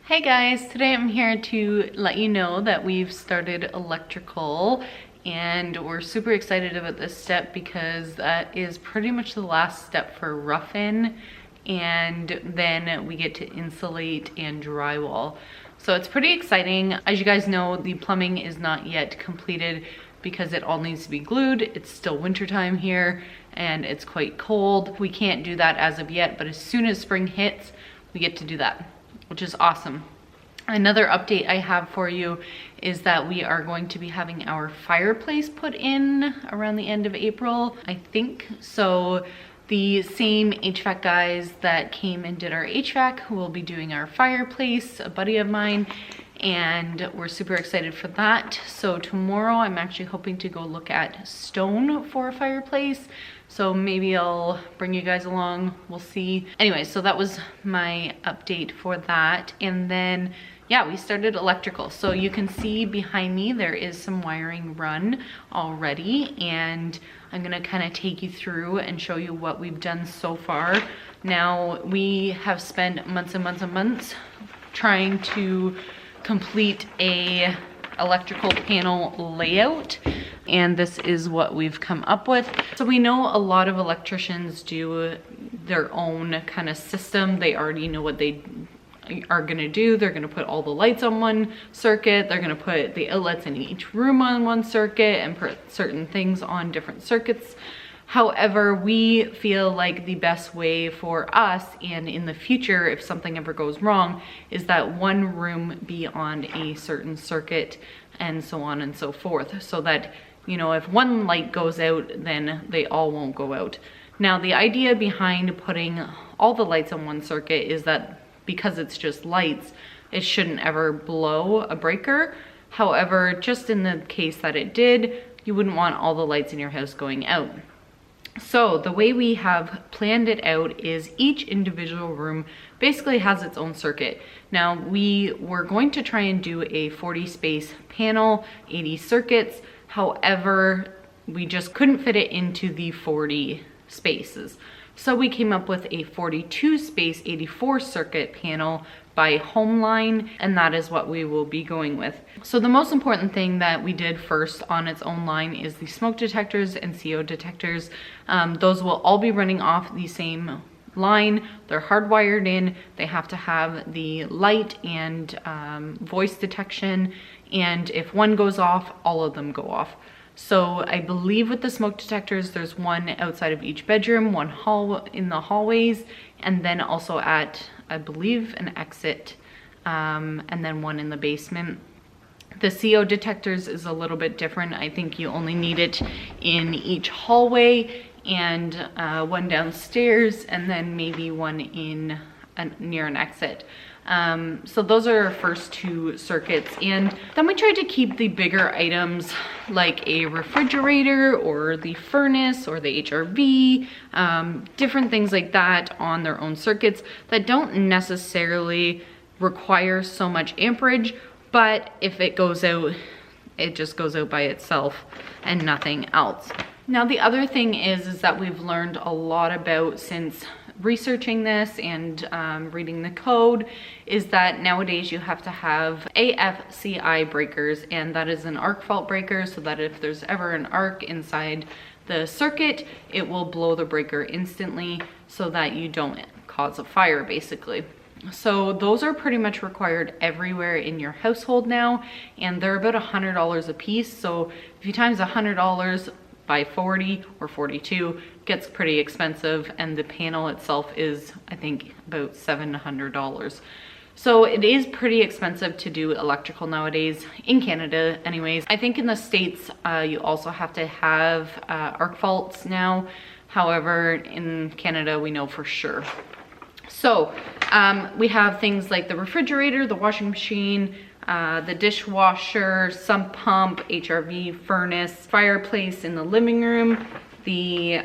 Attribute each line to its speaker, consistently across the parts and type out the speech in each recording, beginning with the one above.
Speaker 1: Hey guys, today I'm here to let you know that we've started electrical and we're super excited about this step because that is pretty much the last step for rough-in, and then we get to insulate and drywall. So it's pretty exciting. As you guys know, the plumbing is not yet completed because it all needs to be glued. It's still wintertime here and it's quite cold. We can't do that as of yet, but as soon as spring hits, we get to do that, which is awesome. Another update I have for you is that we are going to be having our fireplace put in around the end of April, I think. So the same HVAC guys that came and did our HVAC will be doing our fireplace, a buddy of mine, and we're super excited for that. So tomorrow I'm actually hoping to go look at stone for a fireplace. So maybe I'll bring you guys along, we'll see. Anyway, so that was my update for that. And then, yeah, we started electrical. So you can see behind me, there is some wiring run already. And I'm gonna kind of take you through and show you what we've done so far. Now, we have spent months and months and months trying to complete a electrical panel layout, and this is what we've come up with. So we know a lot of electricians do their own kind of system. They already know what they are gonna do. They're gonna put all the lights on one circuit, they're gonna put the outlets in each room on one circuit and put certain things on different circuits. However, we feel like the best way for us, and in the future if something ever goes wrong, is that one room be on a certain circuit and so on and so forth, so that, you know, if one light goes out, then they all won't go out. Now, the idea behind putting all the lights on one circuit is that because it's just lights, it shouldn't ever blow a breaker. However, just in the case that it did, you wouldn't want all the lights in your house going out. So the way we have planned it out is each individual room basically has its own circuit. Now, we were going to try and do a 40 space panel, 80 circuits. However, we just couldn't fit it into the 40 spaces. So we came up with a 42 space, 84 circuit panel by Homeline, and that is what we will be going with. So the most important thing that we did first on its own line is the smoke detectors and CO detectors. Those will all be running off the same line. They're hardwired in. They have to have the light and voice detection, and if one goes off, all of them go off. So I believe with the smoke detectors, there's one outside of each bedroom, one in the hallways, and then also at, I believe, an exit, and then one in the basement. The CO detectors is a little bit different. I think you only need it in each hallway, and one downstairs, and then maybe one in near an exit. So those are our first two circuits, and then we tried to keep the bigger items like a refrigerator or the furnace or the HRV, different things like that on their own circuits that don't necessarily require so much amperage, but if it goes out, it just goes out by itself and nothing else. Now, the other thing is that we've learned a lot about, since researching this and reading the code, is that nowadays you have to have AFCI breakers, and that is an arc fault breaker, so that if there's ever an arc inside the circuit, it will blow the breaker instantly so that you don't cause a fire, basically. So those are pretty much required everywhere in your household now, and they're about $100 a piece. So if you times $100 by 40 or 42, gets pretty expensive, and the panel itself is, I think, about $700. So it is pretty expensive to do electrical nowadays, in Canada anyways. I think in the States, you also have to have arc faults now. However, in Canada, we know for sure. So we have things like the refrigerator, the washing machine, the dishwasher, sump pump, HRV, furnace, fireplace in the living room, the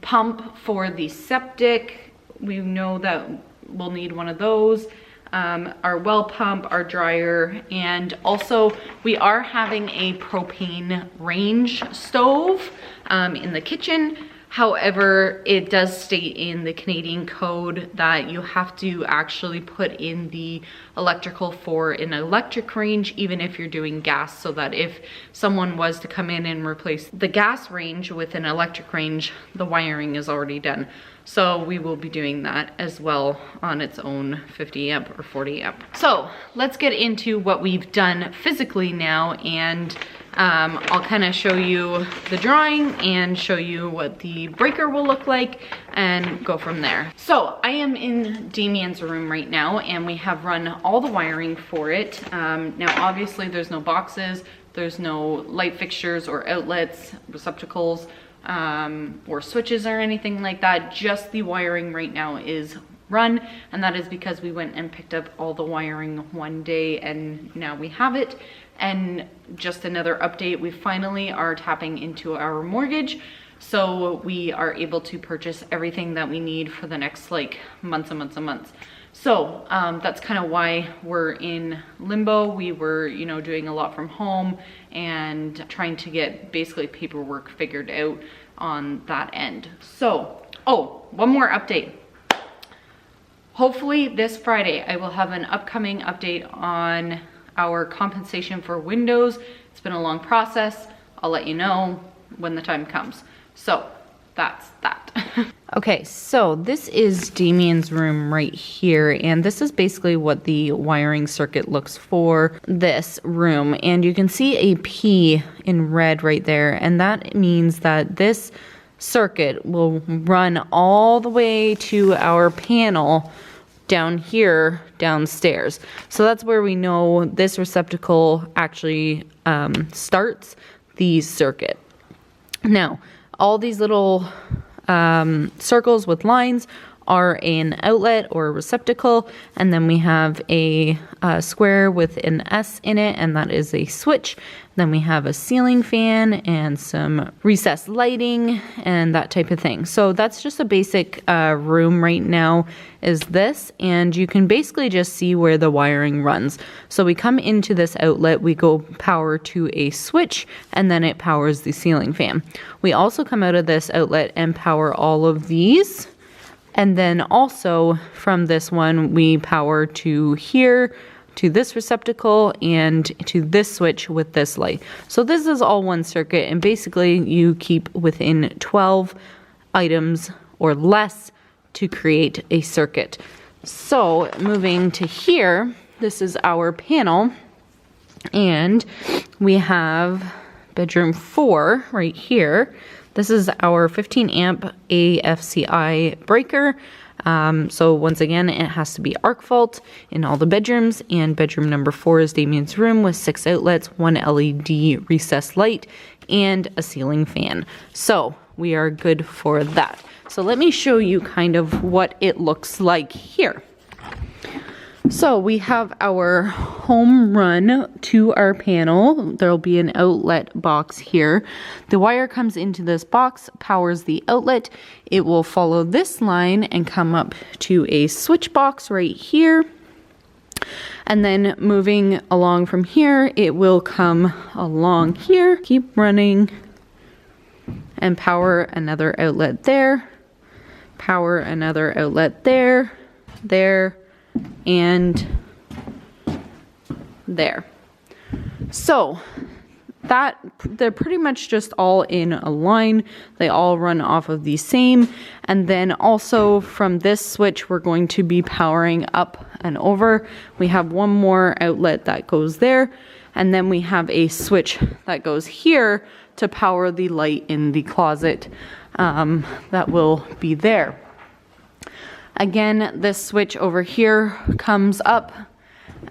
Speaker 1: pump for the septic. We know that we'll need one of those. Our well pump, our dryer, and also we are having a propane range stove in the kitchen. However, it does state in the Canadian code that you have to actually put in the electrical for an electric range, even if you're doing gas, so that if someone was to come in and replace the gas range with an electric range, the wiring is already done. So we will be doing that as well on its own 50 amp or 40 amp. So let's get into what we've done physically now, and I'll kind of show you the drawing and show you what the breaker will look like and go from there. So I am in Damien's room right now, and we have run all the wiring for it. Now obviously there's no boxes, there's no light fixtures or outlets, receptacles, or switches or anything like that. Just the wiring right now is run, and that is because we went and picked up all the wiring one day and now we have it. And just another update, we finally are tapping into our mortgage, so we are able to purchase everything that we need for the next like months and months and months. So that's kind of why we're in limbo. We were, you know, doing a lot from home and trying to get basically paperwork figured out on that end. So, oh, one more update. Hopefully this Friday I will have an upcoming update on our compensation for windows. It's been a long process. I'll let you know when the time comes. So that's that. Okay, so this is Damien's room right here, and this is basically what the wiring circuit looks for this room. And you can see a P in red right there, and that means that this circuit will run all the way to our panel down here downstairs. So that's where we know this receptacle actually starts the circuit. Now, all these little circles with lines are an outlet or a receptacle, and then we have a square with an S in it, and that is a switch. Then we have a ceiling fan and some recessed lighting and that type of thing. So that's just a basic room right now is this, and you can basically just see where the wiring runs. So we come into this outlet, we go power to a switch, and then it powers the ceiling fan. We also come out of this outlet and power all of these. And then also from this one, we power to here, to this receptacle, and to this switch with this light. So this is all one circuit, and basically you keep within 12 items or less to create a circuit. So moving to here, this is our panel, and we have bedroom 4 right here. This is our 15 amp AFCI breaker. So once again, it has to be arc fault in all the bedrooms, and bedroom number 4 is Damien's room with 6 outlets, 1 LED recessed light, and a ceiling fan. So we are good for that. So let me show you kind of what it looks like here. So we have our home run to our panel. There'll be an outlet box here. The wire comes into this box, powers the outlet. It will follow this line and come up to a switch box right here. And then moving along from here, it will come along here, keep running, and power another outlet there, power another outlet there, there, and there. So that they're pretty much just all in a line. They all run off of the same. And then also from this switch, we're going to be powering up and over. We have one more outlet that goes there, and then we have a switch that goes here to power the light in the closet that will be there. Again, this switch over here comes up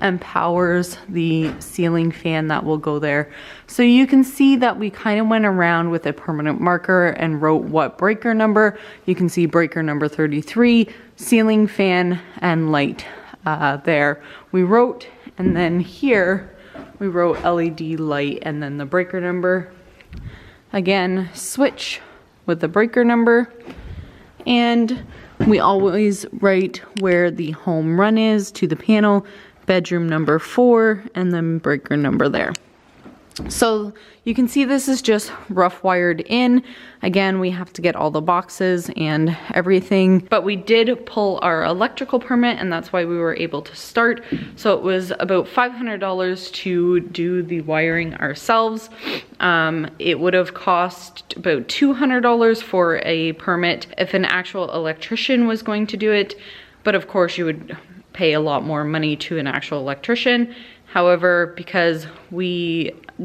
Speaker 1: and powers the ceiling fan that will go there. So you can see that we kind of went around with a permanent marker and wrote what breaker number. You can see breaker number 33, ceiling fan and light there. We wrote, and then here we wrote LED light and then the breaker number. Again, switch with the breaker number, and we always write where the home run is to the panel, bedroom number 4, and then breaker number there. So you can see this is just rough wired in. Again, we have to get all the boxes and everything, but we did pull our electrical permit and that's why we were able to start. So it was about $500 to do the wiring ourselves. It would have cost about $200 for a permit if an actual electrician was going to do it. But of course you would pay a lot more money to an actual electrician. However, because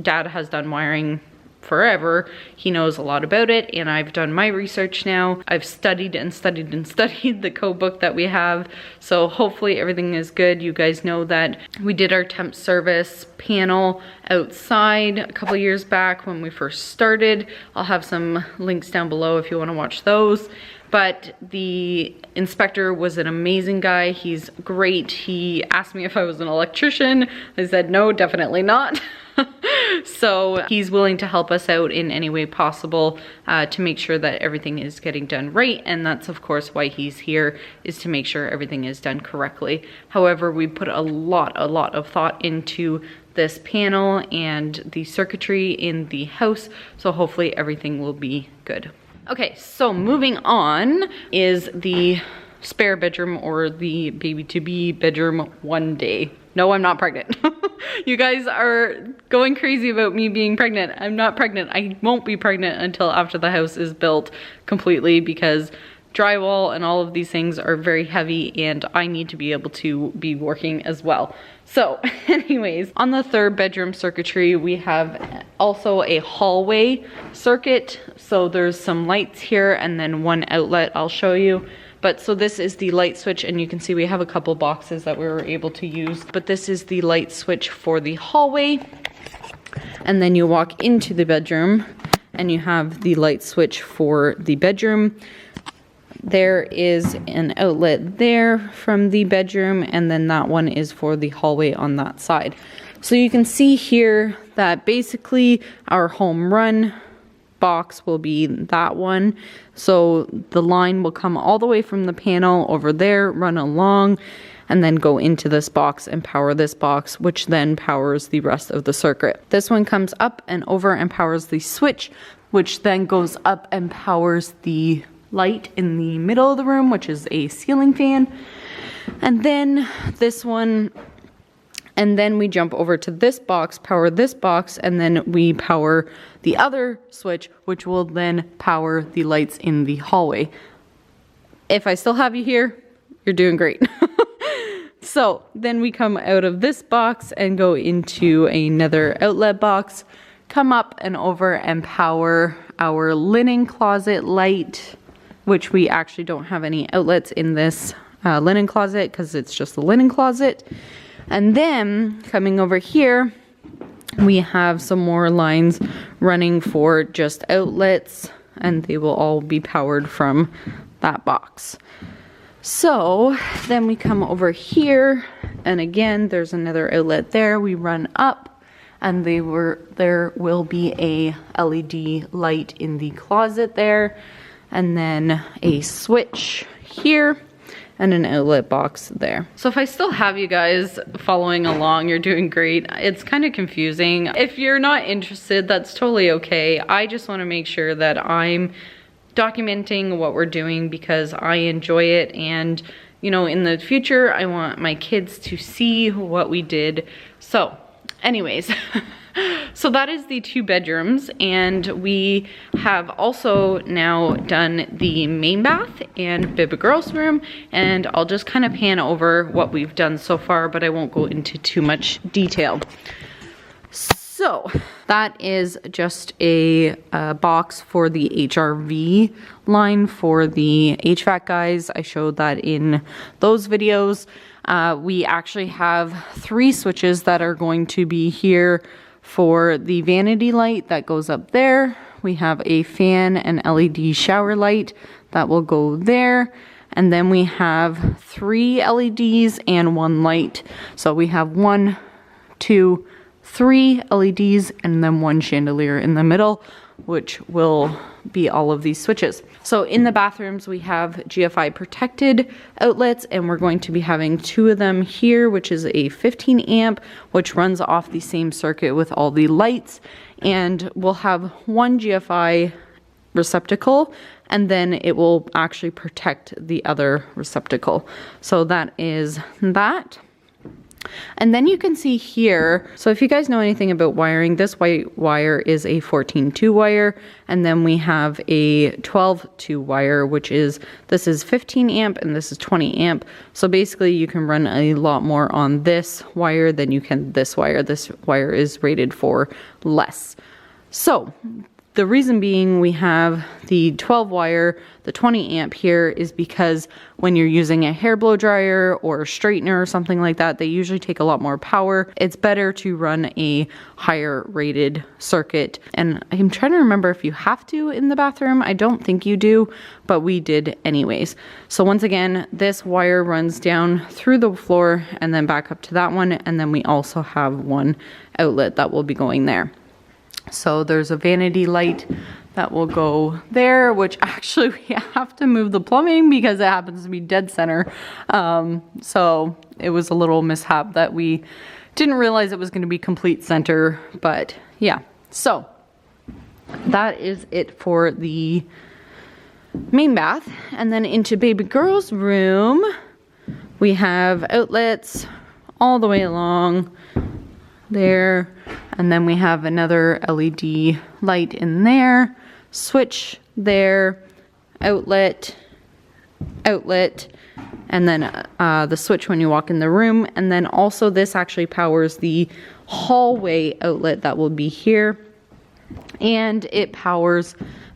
Speaker 1: Dad has done wiring forever, he knows a lot about it, and I've done my research now. I've studied and studied and studied the code book that we have, so hopefully everything is good. You guys know that we did our temp service panel outside a couple years back when we first started. I'll have some links down below if you want to watch those. But the inspector was an amazing guy. He's great. He asked me if I was an electrician. I said, no, definitely not. So he's willing to help us out in any way possible to make sure that everything is getting done right. And that's of course why he's here, is to make sure everything is done correctly. However, we put a lot of thought into this panel and the circuitry in the house. So hopefully everything will be good. Okay, so moving on is the spare bedroom, or the baby-to-be bedroom one day. No, I'm not pregnant. You guys are going crazy about me being pregnant. I'm not pregnant. I won't be pregnant until after the house is built completely, because drywall and all of these things are very heavy and I need to be able to be working as well. So anyways, on the third bedroom circuitry, we have also a hallway circuit. So there's some lights here and then one outlet I'll show you. But so this is the light switch, and you can see we have a couple boxes that we were able to use, but this is the light switch for the hallway. And then you walk into the bedroom and you have the light switch for the bedroom. There is an outlet there from the bedroom, and then that one is for the hallway on that side. So you can see here that basically our home run box will be that one. So the line will come all the way from the panel over there, run along, and then go into this box and power this box, which then powers the rest of the circuit. This one comes up and over and powers the switch, which then goes up and powers the light in the middle of the room, which is a ceiling fan. And then this one, and then we jump over to this box, power this box, and then we power the other switch, which will then power the lights in the hallway. If I still have you here, you're doing great. So then we come out of this box and go into another outlet box, come up and over and power our linen closet light, which we actually don't have any outlets in this linen closet because it's just the linen closet. And then coming over here, we have some more lines running for just outlets, and they will all be powered from that box. So then we come over here, and again, there's another outlet there. We run up, and there will be a LED light in the closet there, and then a switch here, and an outlet box there. So if I still have you guys following along, you're doing great. It's kind of confusing. If you're not interested, that's totally okay. I just want to make sure that I'm documenting what we're doing because I enjoy it, and you know, in the future I want my kids to see what we did. So anyways, so that is the 2 bedrooms, and we have also now done the main bath and baby girl's room, and I'll just kind of pan over what we've done so far, but I won't go into too much detail. So that is just a box for the HRV line for the HVAC guys. I showed that in those videos. We actually have 3 switches that are going to be here for the vanity light that goes up there. We have a fan and LED shower light that will go there. And then we have 3 LEDs and 1 light. So we have 1, 2, 3 LEDs and then 1 chandelier in the middle which will be all of these switches. So in the bathrooms, we have GFI protected outlets, and we're going to be having 2 of them here, which is a 15 amp, which runs off the same circuit with all the lights. And we'll have 1 GFI receptacle, and then it will actually protect the other receptacle. So that is that. And then you can see here, so if you guys know anything about wiring, this white wire is a 14-2 wire, and then we have a 12-2 wire, which is, this is 15 amp and this is 20 amp. So basically you can run a lot more on this wire than you can this wire. This wire is rated for less. So the reason being we have the 12 wire, the 20 amp here is because when you're using a hair blow dryer or a straightener or something like that, they usually take a lot more power. It's better to run a higher rated circuit. And I'm trying to remember if you have to in the bathroom. I don't think you do, but we did anyways. So once again, this wire runs down through the floor and then back up to that one. And then we also have 1 outlet that will be going there. So there's a vanity light that will go there, which actually we have to move the plumbing because it happens to be dead center. So it was a little mishap that we didn't realize it was going to be complete center, but yeah. So that is it for the main bath. And then into baby girl's room, we have outlets all the way along there, and then we have another LED light in there, switch there, outlet, and then the switch when you walk in the room. And then also this actually powers the hallway outlet that will be here, and it powers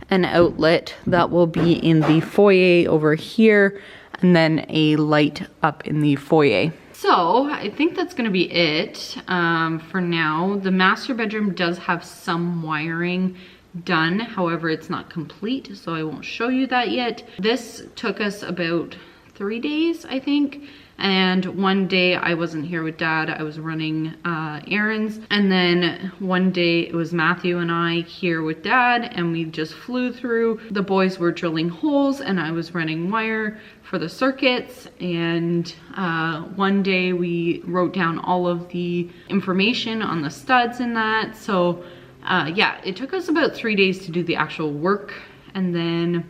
Speaker 1: an outlet that will be in the foyer over here, and then a light up in the foyer. So I think that's gonna be it for now. The master bedroom does have some wiring done, however it's not complete, so I won't show you that yet. This took us about 3 days, I think, and one day I wasn't here with Dad, I was running errands, and then one day it was Matthew and I here with Dad, and we just flew through. The boys were drilling holes and I was running wire for the circuits, and one day we wrote down all of the information on the studs and that. So yeah, it took us about 3 days to do the actual work, and then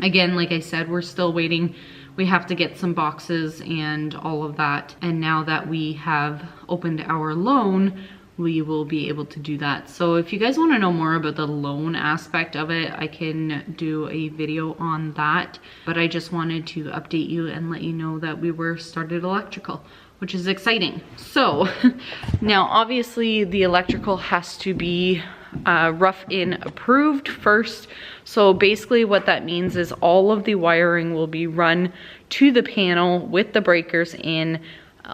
Speaker 1: again, like I said, we're still waiting. We have to get some boxes and all of that. And now that we have opened our loan, we will be able to do that. So if you guys want to know more about the loan aspect of it, I can do a video on that. But I just wanted to update you and let you know that we were started electrical, which is exciting. So now obviously the electrical has to be rough-in approved first. So basically what that means is all of the wiring will be run to the panel with the breakers in.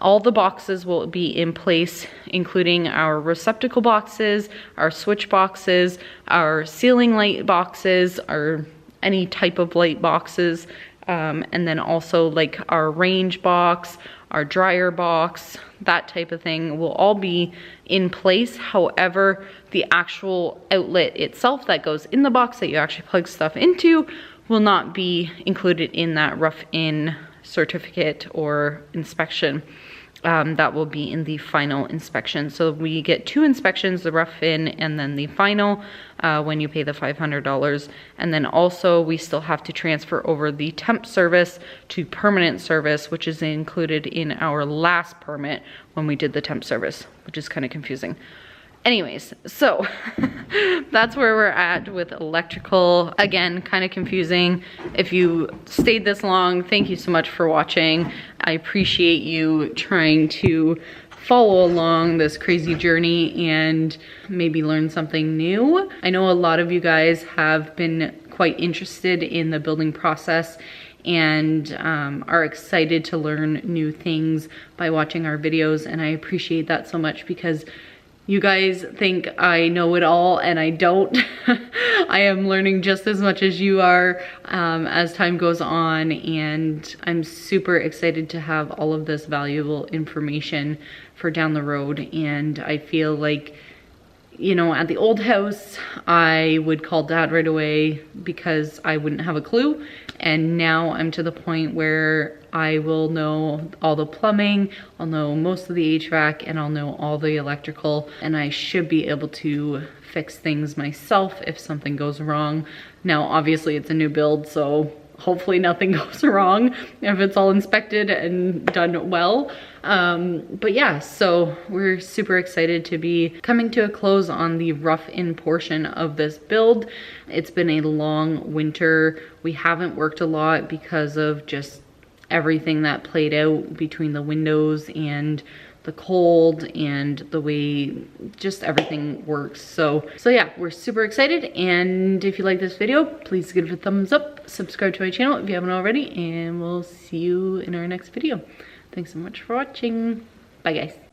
Speaker 1: All the boxes will be in place, including our receptacle boxes, our switch boxes, our ceiling light boxes, or any type of light boxes, and then also like our range box, our dryer box, that type of thing will all be in place. However, the actual outlet itself that goes in the box that you actually plug stuff into will not be included in that rough-in certificate or inspection. That will be in the final inspection. So we get 2 inspections, the rough-in and then the final, when you pay the $500. And then also we still have to transfer over the temp service to permanent service, which is included in our last permit when we did the temp service, which is kind of confusing. Anyways, so that's where we're at with electrical. Again, kind of confusing. If you stayed this long, thank you so much for watching. I appreciate you trying to follow along this crazy journey and maybe learn something new. I know a lot of you guys have been quite interested in the building process and are excited to learn new things by watching our videos, and I appreciate that so much because you guys think I know it all and I don't. I am learning just as much as you are as time goes on, and I'm super excited to have all of this valuable information for down the road. And I feel like you know, at the old house, I would call Dad right away because I wouldn't have a clue. And now I'm to the point where I will know all the plumbing, I'll know most of the HVAC, and I'll know all the electrical, and I should be able to fix things myself if something goes wrong. Now, obviously it's a new build, so hopefully nothing goes wrong if it's all inspected and done well. But yeah, so we're super excited to be coming to a close on the rough-in portion of this build. It's been a long winter. We haven't worked a lot because of just everything that played out between the windows and the cold and the way just everything works. So yeah, we're super excited. And if you like this video, please give it a thumbs up, subscribe to my channel if you haven't already, and we'll see you in our next video. Thanks so much for watching. Bye guys.